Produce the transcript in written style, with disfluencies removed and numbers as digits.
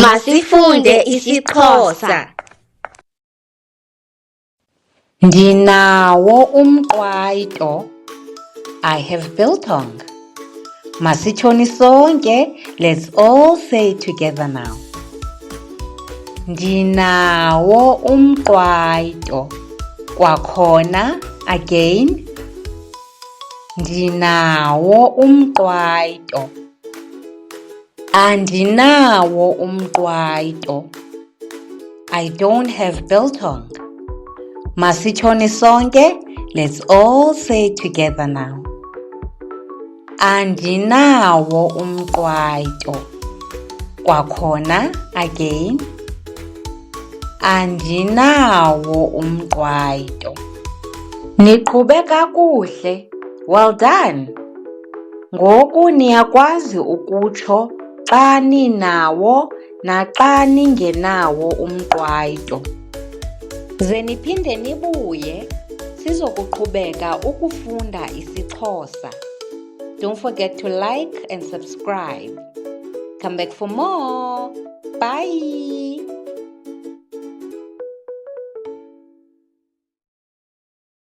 Masifunde isiXhosa. Ndinawo umqwayito. I have biltong. Masitshoni sonke. Let's all say it together now. Ndinawo umqwayito. Kwakhona again. Ndinawo umqwayito. Andinawo umqwayito. I don't have biltong. Masitshoni sonke. Let's all say it together now. Andinawo umqwayito. Kwakhona again. Andinawo umqwayito. Niqhube kakuhle. Well done. Ngoku niyakwazi ukutsho xa ninawo naxa ningenawo umqwayito. Ze niphinde nibuye sizokuqhubeka ukufunda isiXhosa. Don't forget to like and subscribe. Come back for more. Bye.